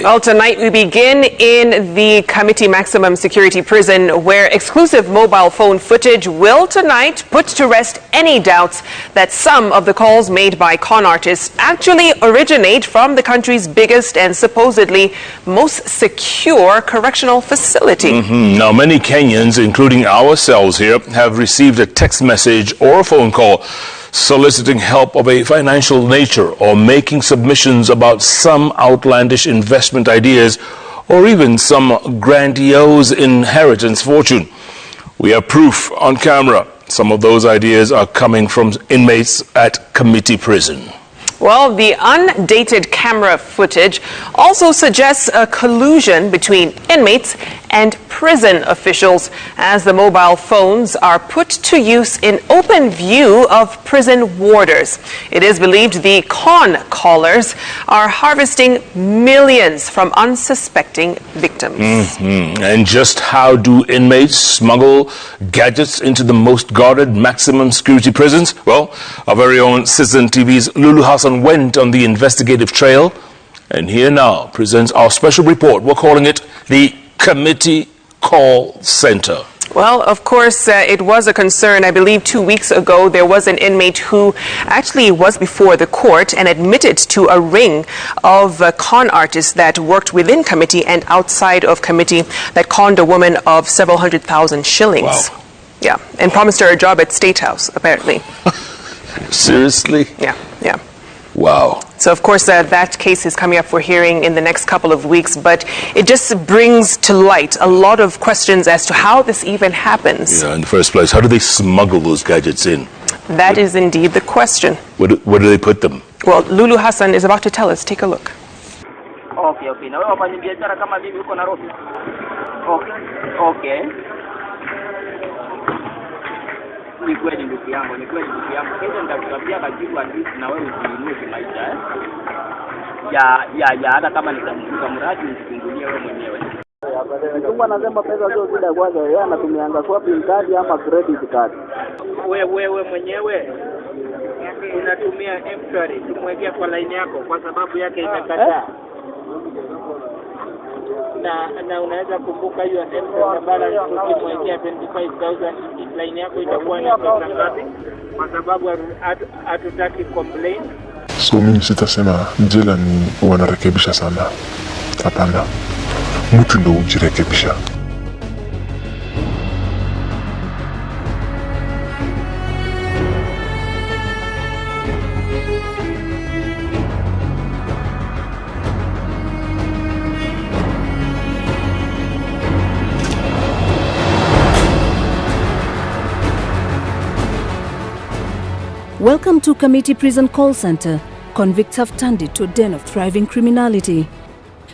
Well, tonight we begin in the Kamiti Maximum Security Prison, where exclusive mobile phone footage will tonight put to rest any doubts that some of the calls made by con artists actually originate from the country's biggest and supposedly most secure correctional facility. Now, many Kenyans, including ourselves here, have received a text message or a phone call soliciting help of a financial nature or making submissions about some outlandish investment ideas or even some grandiose inheritance fortune. We have proof on camera. Some of those ideas are coming from inmates at Kamiti Prison. Well, the undated camera footage also suggests a collusion between inmates and prison officials, as the mobile phones are put to use in open view of prison warders. It is believed the con callers are harvesting millions from unsuspecting victims. And just how do inmates smuggle gadgets into the most guarded maximum security prisons? Well, our very own Citizen TV's Lulu Hassan went on the investigative trail, and here now presents our special report. We're calling it the Kamiti Call Center. Well, of course, it was a concern. I believe 2 weeks ago, there was an inmate who actually was before the court and admitted to a ring of con artists that worked within Kamiti and outside of Kamiti that conned a woman of several 100,000 shillings. Wow. Yeah, and promised her a job at State House, apparently. Seriously? Yeah. Wow. So, of course, that case is coming up for hearing in the next couple of weeks, but it just brings to light a lot of questions as to how this even happens. Yeah, in the first place, how do they smuggle those gadgets in? That is indeed the question. Where do they put them? Well, Lulu Hassan is about to tell us. Take a look. Okay. Na wewe wafanya biashara kama mimi uko Nairobi. Okay. Ni kweli ndugu yangu. Kesho nitakuambia kajibu at na wewe ujiinue kimaisha ya hata kama nitafunga mradi usifungulie wewe mwenyewe. Mtu anasema pesa sio shida kwanza, yeye anatumianga shopping card ama credit card. Wewe mwenyewe unatumia M-Shwari, tumwekea kwa line yako kwa sababu yake imekataa. Na unaweza kumbuka hiyo M-Shwari balance ukimwekea 25,000 line yako itakuwa ni pesa ngapi? Kwa sababu hatutaki complain. So mimi sitasema jela ni wanarekebisha sana. Hapana. Mtu ndo ujirekebisha. Welcome to Kamiti Prison Call Center. Convicts have turned it to a den of thriving criminality.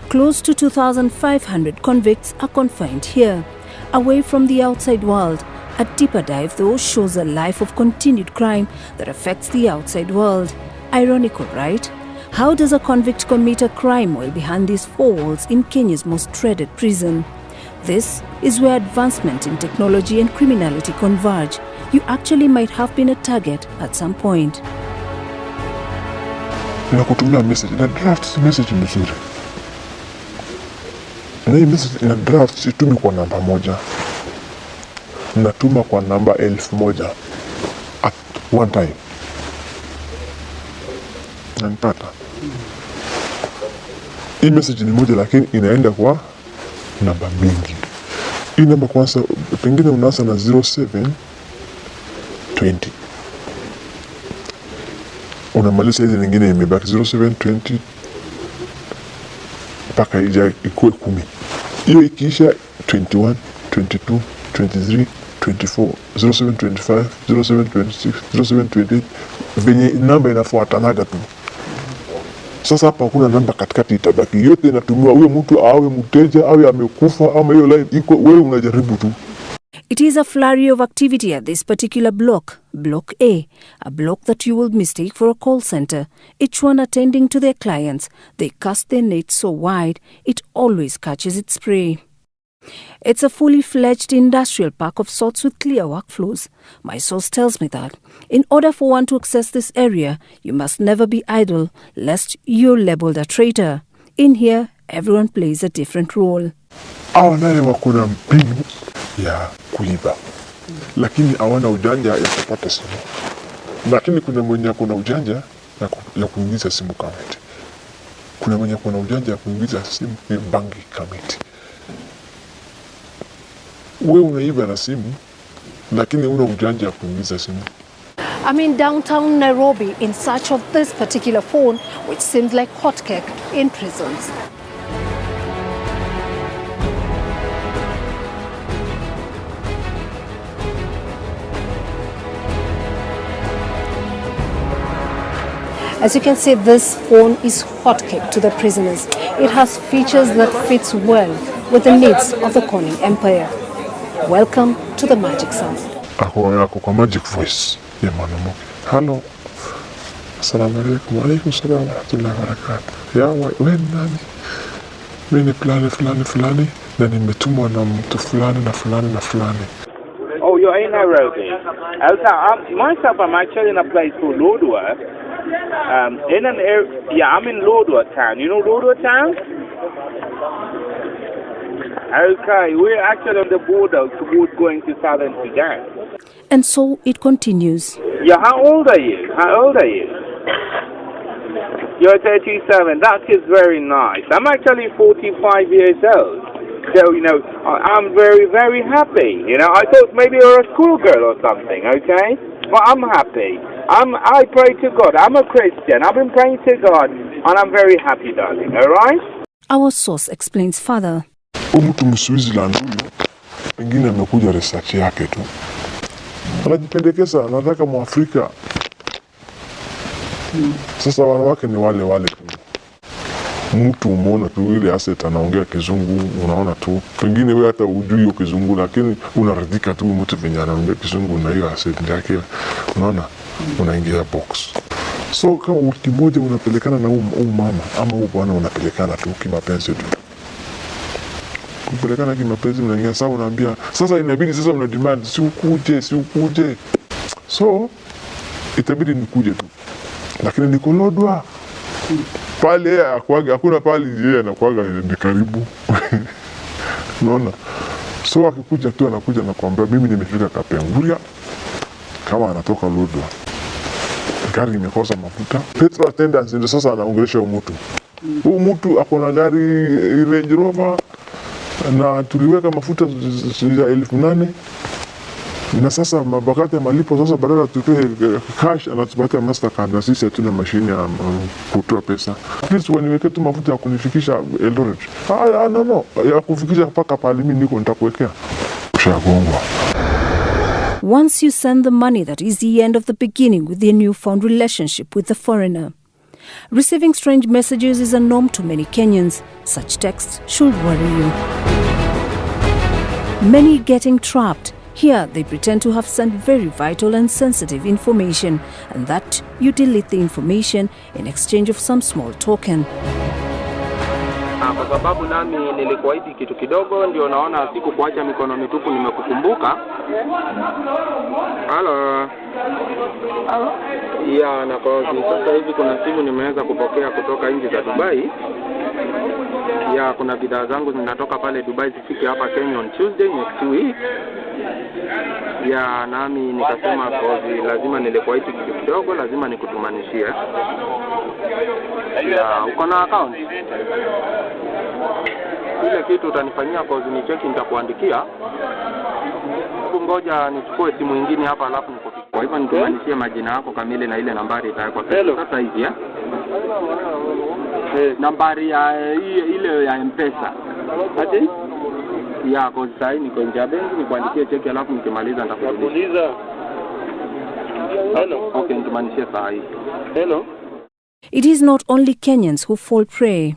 Close to 2,500 convicts are confined here, away from the outside world. A deeper dive, though, shows a life of continued crime that affects the outside world. Ironical, right? How does a convict commit a crime while behind these four walls in Kenya's most dreaded prison? This is where advancement in technology and criminality converge. You actually might have been a target at some point. Nakutumia message na draft message mzuri. Na hii message na draft situmi kwa namba moja. Natuma kwa namba 1000 at one time. Nanipata. Hii message ni moja lakini inaenda kwa namba mingi. Hii namba kwanza pengine unaanza na 0720. Unamaliza hizi nyingine imebaki 0720 mpaka ikuwe 10. Hiyo ikiisha 21, 22, 23, 24, 0725, 0726, 0728 venye namba inafuatanaga tu. Sasa hapa kuna namba katikati itabaki. Yote inatumiwa huyo mtu awe mteja awe amekufa ama hiyo line iko wewe unajaribu tu. It is a flurry of activity at this particular block, Block A block that you will mistake for a call center, each one attending to their clients. They cast their nets so wide, it always catches its prey. It's a fully fledged industrial park of sorts with clear workflows. My source tells me that in order for one to access this area, you must never be idle, lest you're labeled a traitor. In here, everyone plays a different role. Hawa naye wako na mbinu ya kuiba, lakini hawana ujanja ya kupata simu. Lakini kuna mwenye ako na ujanja ya kuingiza simu Kamiti. Kuna mwenye ako na ujanja ya kuingiza simu ni bangi Kamiti. Wewe unaiba na simu, lakini una ujanja ya kuingiza simu. I'm in downtown Nairobi in search of this particular phone, which seems like hotcake in prisons. As you can see, this phone is hotcake to the prisoners. It has features that fits well with the needs of the calling empire. Welcome to the magic sound. Ako kwa magic voice ya mwanamke. Hello. Assalamu alaikum. Wa alaikum salam wa rahmatullahi wa barakatuh. Ya wewe nani? Mimi ni fulani na nimetumwa na mtu fulani na fulani. Oh, you're in Nairobi. Okay, myself, I'm actually in a place called Lodwar. In an area, yeah, I'm in Lodwar town. You know Lodwar town? Okay, we're actually on the border towards going to Southern Sudan. And so it continues. Yeah, how old are you? You're 37. That is very nice. I'm actually 45 years old. So, you know, I'm very, very happy. You know, I thought maybe you're a schoolgirl or something, okay? Well, I'm happy. I pray to God. I'm a Christian. I've been praying to God, and I'm very happy, darling, all right? Our source explains further. Mtu Mswitzerland huyo, pengine amekuja research yake tu. Anajipendekeza, anataka Mwafrika. Sasa wanawake ni wale tu. Mtu umeona tu ile asset anaongea kizungu, unaona tu. Pengine wewe hata hujui hiyo kizungu, lakini unaridhika tu mtu venye anaongea kizungu na hiyo asset yake. Unaona? Unaingia box. So kama wiki moja unapelekana na huyu mama ama huyu bwana unapelekana tu kimapenzi tu. Kupelekana kimapenzi mnaingia sawa, unaambia sasa inabidi sasa una demand si ukuje. So itabidi nikuje tu. Lakini niko Lodwar. Pale hakuna pale yeye anakuaga ni karibu. Unaona? So akikuja tu anakuja na kuambia mimi nimefika Kapenguria kama anatoka Lodwar. Gari imekosa mafuta. Petrol attendants ndio sasa anaongelesha mtu. Huyu mtu ako na gari Range Rover na tuliweka mafuta ya 8,000 na sasa mabakati ya malipo sasa badala tupe cash anatupatia Mastercard na sisi hatuna mashine ya kutoa pesa. Please waniweke tu mafuta ya kunifikisha Eldoret. No. Ya kufikisha mpaka pale mimi niko nitakuwekea. Ushagongwa. Once you send the money, that is the end of the beginning with your newfound relationship with the foreigner. Receiving strange messages is a norm to many Kenyans. Such texts should worry you. Many getting trapped. Here, they pretend to have sent very vital and sensitive information, and that you delete the information in exchange of some small token. Kwa sababu nami nilikuahidi kitu kidogo, ndio naona siku kuacha mikono mitupu, nimekukumbuka. Halo. Ya, na kwa sasa hivi kuna simu nimeweza kupokea kutoka nje za Dubai. Ya, kuna bidhaa zangu zinatoka pale Dubai zifike hapa Kenya on Tuesday next week. Ya, nami nikasema lazima nilikuahidi kitu kidogo, lazima nikutumanishie. Ya, uko na account? Ile kitu utanifanyia cause ni cheki nitakuandikia. Hebu ngoja nichukue simu nyingine hapa alafu nikupigie. Kwa hivyo nitumanishie majina yako kamili na ile nambari itawekwa sasa hivi nambari ya ile ya M-Pesa. Ati? Ya, cause sasa niko nje ya benki, nikuandikie cheki alafu nikimaliza nitakurudishia. Hello. Okay, nitumanishie saa hii. Hello. It is not only Kenyans who fall prey.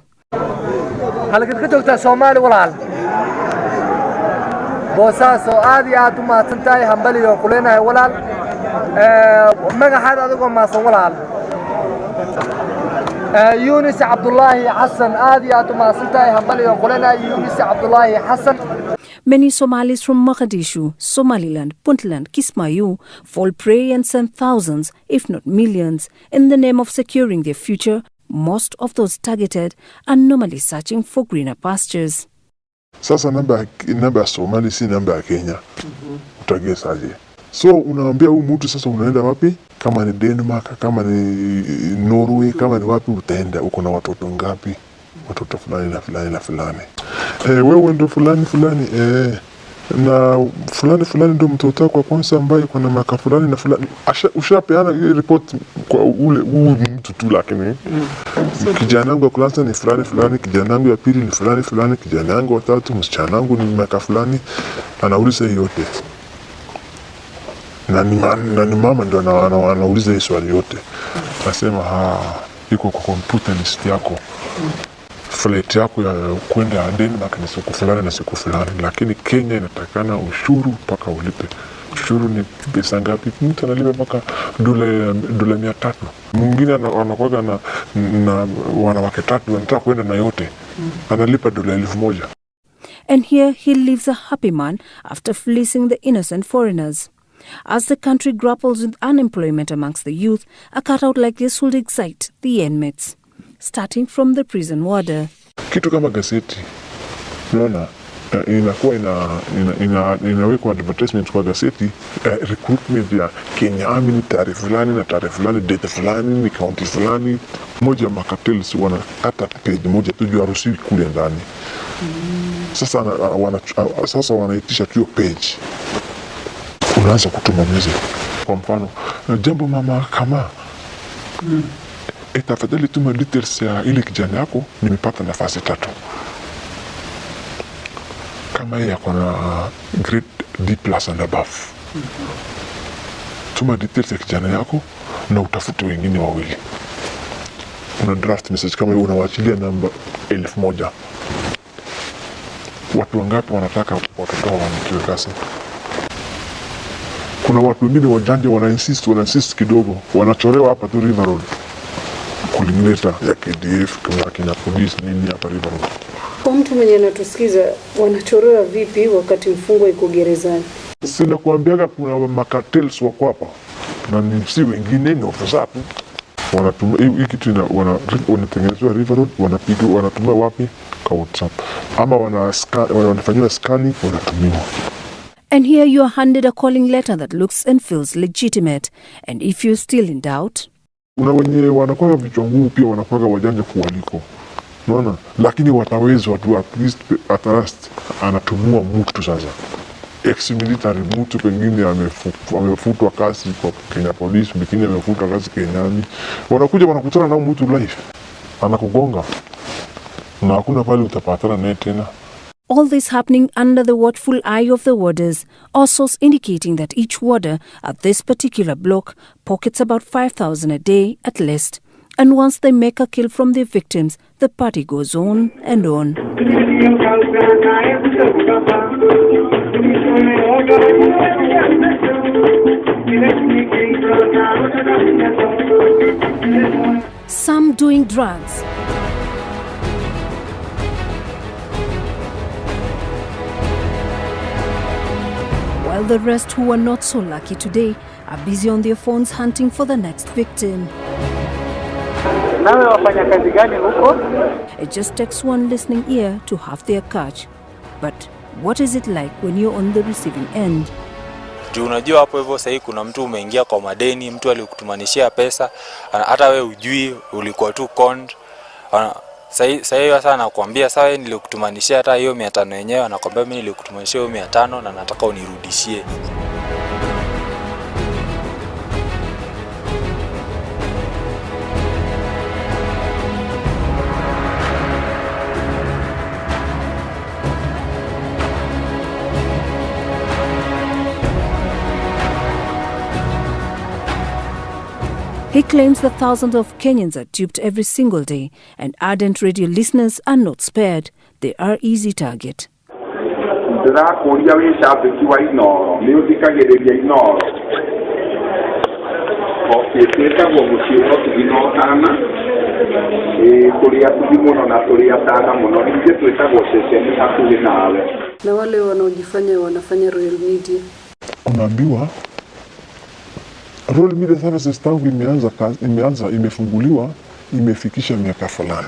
halkaad ka joogtaa Soomaali walaal boosaaso aad iyo aad u mahadsantahay hambaliyo kuleenahay walaal magaxaad adigoo maasan walaal Yunus Abdullahi Hassan aad iyo aad u mahadsantahay hambaliyo kuleenahay Yunus Abdullahi Hassan. Many Somalis from Mogadishu, Somaliland, Puntland, Kismayu fall prey and send thousands, if not millions, in the name of securing their future Most of those targeted are normally searching for greener pastures. Sasa namba ya Somali si namba ya Kenya. Utagesa aje? So unaambia huyu mtu sasa unaenda wapi? Kama ni Denmark, kama ni Norway, kama ni wapi utaenda? Uko na watoto ngapi? Watoto fulani na fulani na fulani. Wewe ndo fulani fulani na fulani ndo mtoto wako kwanza ambaye kuna maka fulani na fulani. Ushapeana report kwa ule mtu tu, lakini kijana wangu wa kwanza ni fulani, kijana wangu ya pili ni fulani, kijana wangu wa tatu, msichana wangu ni maka fulani. Anauliza yote. Na ni mama ndo anauliza hiyo swali yote. Nasema iko kwa computer list yako. Flight yako ya kwenda Denmark ni siku fulani na siku fulani, lakini Kenya inatakana ushuru mpaka ulipe. Ushuru ni pesa ngapi? Mtu analipa mpaka dola 300. Mwingine anakuwa na wanawake 3 wanataka kwenda na yote. Analipa dola 1000. And here he lives a happy man after fleecing the innocent foreigners. As the country grapples with unemployment amongst the youth, a cutout like this would excite the inmates, starting from the prison warder. Kitu kama gazeti, unaona, inakuwa inawekwa advertisement kwa gazeti, recruitment ya Kenya Army ni tarehe fulani na tarehe fulani, date fulani, ni county fulani. Moja makatels wanakata page moja tu juu harusi kule ndani. Sasa wanaitisha tu page. Unaanza kutuma message. Kwa mfano, jambo mama kama tafadhali tuma details ya ile kijana yako, nimepata nafasi 3. Kama yeye akona grade D+ and above. Tuma details ya kijana yako na utafute wengine wawili. Una draft message kama hiyo, unawachilia namba 1000. Watu wangapi wanataka watoto wao wanikiwe kasi? Kuna watu wengine wajanja wana insist kidogo, wanachorewa hapa tu River Road. Kulingleta ya KDF kama kina police nini hapa River Road. Kwa mtu mwenye anatusikiza, wanachorewa vipi wakati mfungwa yuko gerezani? Sina kuambiaga kuna makatels wako hapa. Na ni si wengine ni ofisa tu. Wanatumia hii kitu wanatengenezwa River Road, wanatumia wapi? Kwa WhatsApp. Ama wanafanywa scanning, wanatumiwa. And here you are handed a calling letter that looks and feels legitimate. And if you're still in doubt, kuna wenye wanakuwa vichwa ngumu pia, wanakuwa wajanja kuwaliko. Unaona? Lakini watawezwa tu, at least anatumua mtu sasa. Ex-military mtu pengine amefutwa kazi kwa Kenya Police, pengine amefutwa kazi Kenyani. Wanakuja wanakutana na mtu live. Anakugonga. Na hakuna pale utapatana naye tena. all this happening under the watchful eye of the warders, or source indicating that each warder at this particular block pockets about 5,000 a day at least. And once they make a kill from their victims, the party goes on and on. Some doing drugs, while the rest who are not so lucky today are busy on their phones hunting for the next victim. It just takes one listening ear to have their catch. But what is it like when you're on the receiving end? Unajua hapo hivyo sasa kuna mtu umeingia kwa madeni, mtu alikutumanishia pesa, hata wewe ujui, ulikuwa tu conned. Sasa hiyo sana nakwambia sawa wewe nilikutumanishia hata hiyo 500 yenyewe, anakuambia mimi nilikutumanishia hiyo 500 na nataka unirudishie. He claims that thousands of Kenyans are duped every single day, and ardent radio listeners are not spared. They are easy target. Na wale wanaojifanya wanafanya Royal Media, unaambiwa Royal Media Services tangu imefunguliwa imefikisha miaka fulani,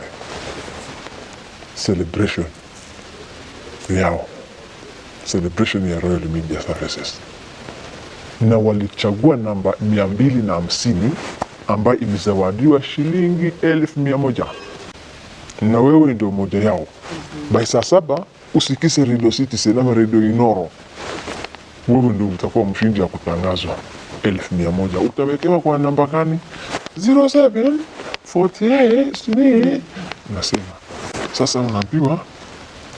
celebration yao, celebration ya Royal Media Services, na walichagua namba 250 ambayo imezawadiwa shilingi 1,100, na wewe ndio moja yao. By saa 7 usikise Radio Citizen ama Radio Inoro, wewe ndio utakuwa mshindi ya kutangazwa 1,100. Utawekewa kwa namba gani? 0748 nasema. Sasa unaambiwa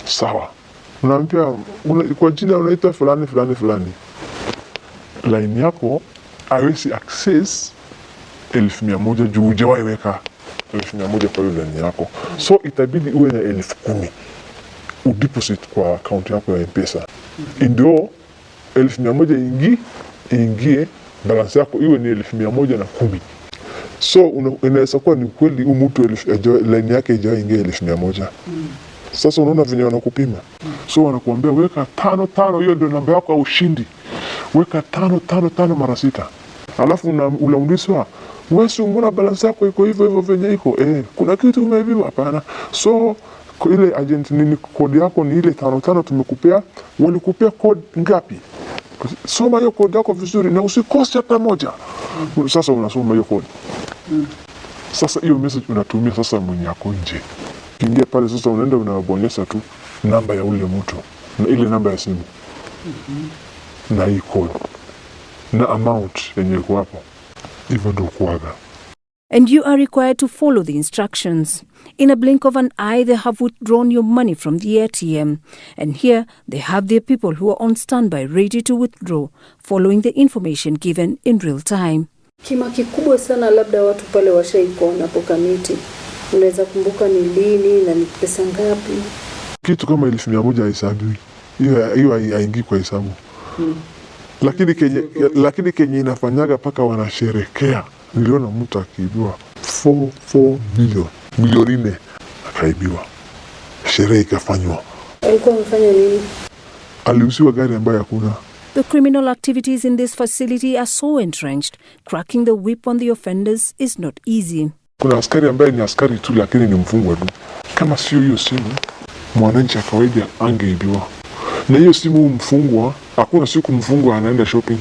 sawa, unaambiwa kwa jina unaitwa fulani fulani fulani, line yako haiwezi access 1,100 juu hujawahi weka 1,100 kwa hiyo line yako, so itabidi uwe na 10,000 udeposit kwa account yako ya M-Pesa, ndio 1,100 ingie balance yako iwe ni 1,110. So inaweza kuwa ni kweli mtu line yake haijawahi ingia 1,100. Sasa unaona venye wanakupima. So wanakuambia weka 5, hiyo ndio namba yako ya ushindi. Weka 5 mara 6. Alafu unaulizwa, wewe mbona balance yako iko hivyo venye iko? Kuna kitu umeibiwa? Hapana. So ile agent nini code yako ni ile 5 tumekupea. Walikupea code ngapi? Soma hiyo code yako vizuri na usikose hata moja. Sasa unasoma hiyo code. Sasa hiyo message unatumia sasa mwenye yako nje. Kingia pale sasa unaenda unabonyeza tu namba ya ule mtu na ile namba ya simu. Na hii code na amount yenye iko hapo. Hivyo ndio kuaga. And you are required to follow the instructions. In a blink of an eye, they have withdrawn your money from the ATM. And here, they have their people who are on standby, ready to withdraw, following the information given in real time. Kima kikubwa sana labda watu pale washaikuona hapo Kamiti. Unaweza kumbuka ni lini na ni pesa ngapi? Kitu kama 1,100 haisabiwi. Hiyo haingii kwa hesabu. Lakini kenye inafanyaga paka wanasherekea. Niliona mtu akiibiwa 4 milioni 4 akaibiwa. Sherehe ikafanywa. Alikuwa amefanya nini? Aliuziwa gari ambayo hakuna. The criminal activities in this facility are so entrenched, cracking the whip on the offenders is not easy. Kuna askari ambaye ni askari tu lakini ni mfungwa tu. Kama sio hiyo simu, mwananchi wa kawaida angeibiwa. Na hiyo simu mfungwa, hakuna siku mfungwa anaenda shopping.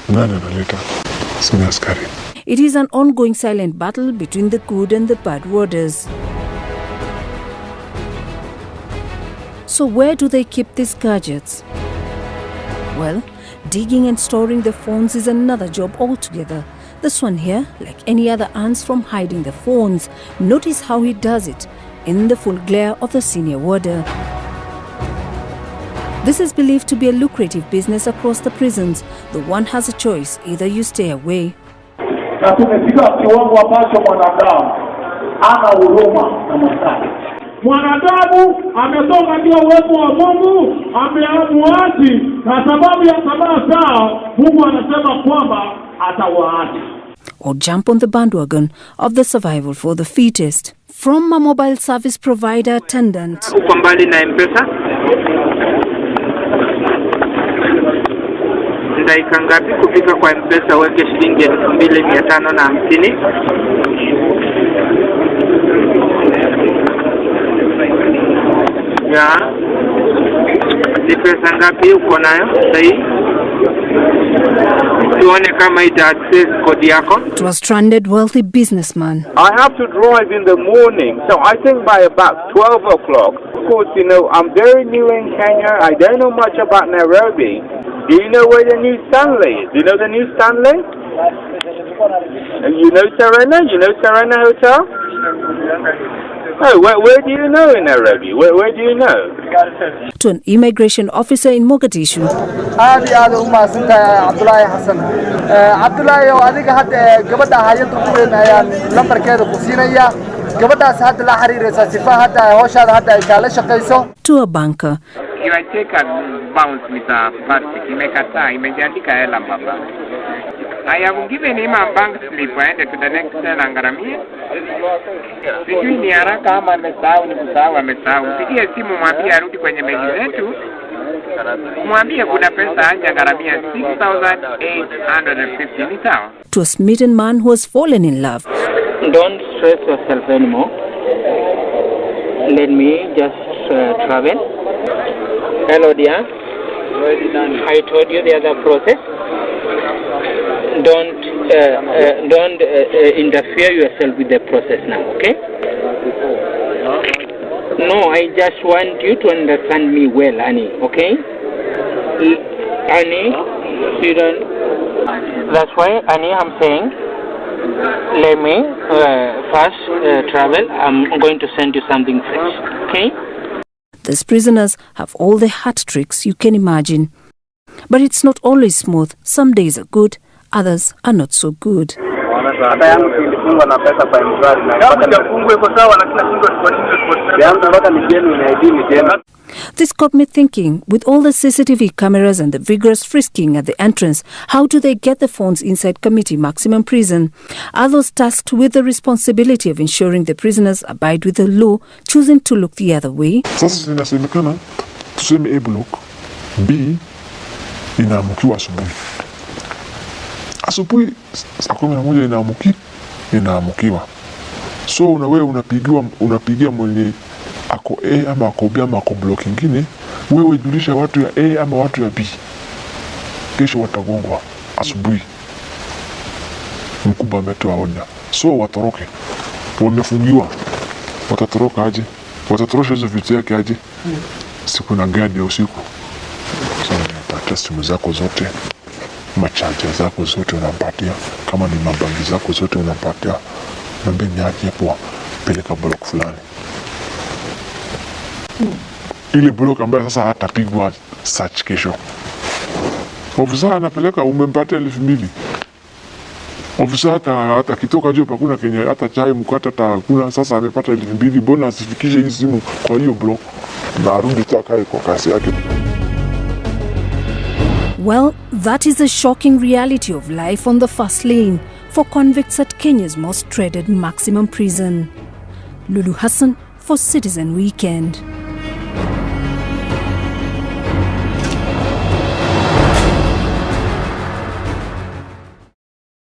Nani analeta? Sina askari. It is an ongoing silent battle between the good and the bad warders. So where do they keep these gadgets? Well, digging and storing the phones is another job altogether. This one here, like any other, earns from hiding the phones. Notice how he does it in the full glare of the senior warder. This is believed to be a lucrative business across the prisons. The one has a choice, either you stay away. Na tumefika kiwango ambacho mwanadamu ana huruma na mwenzake. Mwanadamu amesonga ndio uwepo wa Mungu, ameamuaji na sababu ya tamaa zao, Mungu anasema kwamba atawaacha. Or jump on the bandwagon of the survival for the fittest. From a mobile service provider attendant. Uko mbali na M-Pesa? Dakika ngapi kufika kwa M-Pesa weke shilingi 2,550? Ya. Ni pesa ngapi uko nayo sasa? Tuone kama ita access code yako. To a stranded wealthy businessman. I have to drive in the morning, so I think by about 12 o'clock. Of course, you know, I'm very new in Kenya. I don't know much about Nairobi. Do you know where the new Stanley is? Do you know the new Stanley? You know Serena? You know Serena Hotel? Oh, where do you know in Nairobi? Where do you know? To an immigration officer in Mogadishu. هذه أمة سنت عبد الله حسن عبد الله يو هذيك حتى قبضة هاي تقولين يعني لمبر كذا قصيرة قبضة ساعات لا حرير ساسفة حتى هوش هذا حتى إشالة شقيسو. To a banker. You are take a bounce Mr. Patrick. Imekataa, imeandika hela baba. I have given him a bank slip aende to the next cell angaramie. Sijui ni haraka ama amesahau ni kusahau amesahau. Pigie simu mwambie arudi kwenye begi zetu. Mwambie kuna pesa anje angaramia 6,850 ni sawa. To a smitten man who has fallen in love. Don't stress yourself anymore. Let me just travel. Hello, dear. I told you the other process. Don't interfere yourself with the process now, okay? No, I just want you to understand me well, Annie, okay? Annie, you don't... That's why, Annie, I'm saying, let me first travel. I'm going to send you something fresh, okay? These prisoners have all the hat tricks you can imagine. But it's not always smooth. Some days are good, others are not so good. This got me thinking, with all the CCTV cameras and the vigorous frisking at the entrance, how do they get the phones inside Kamiti Maximum Prison? Are those tasked with the responsibility of ensuring the prisoners abide with the law, choosing to look the other way? Sasa inasemekana tuseme A block B inaamukiwa asubuhi. Asubuhi saa 11 inaamukiwa. So wewe unapigia mwenye ako A ama ako B ama ako block ingine, wewe julisha watu ya A ama watu ya B. Kesho watagongwa asubuhi. Mkubwa ametoa oda. So watoroke. Wamefungiwa. Watatoroka aje? Watatorosha hizo vitu yake aje? Siku na gadi ya usiku. So unapata simu zako zote, machaja zako zote unampatia, kama ni mabangi zako zote unampatia. Mambe ni haki hapo, peleka block fulani. Ile block ambayo sasa hatapigwa search kesho. Ofisa anapeleka, umempatia 2,000. Ofisa hata kitoka juu pakuna Kenya, hata chai mkata hakuna, sasa amepata 2,000, mbona asifikishe hii simu kwa hiyo block na arudi tu akae kwa kasi yake. Well, that is the shocking reality of life on the first lane for convicts at Kenya's most dreaded maximum prison. Lulu Hassan for Citizen Weekend.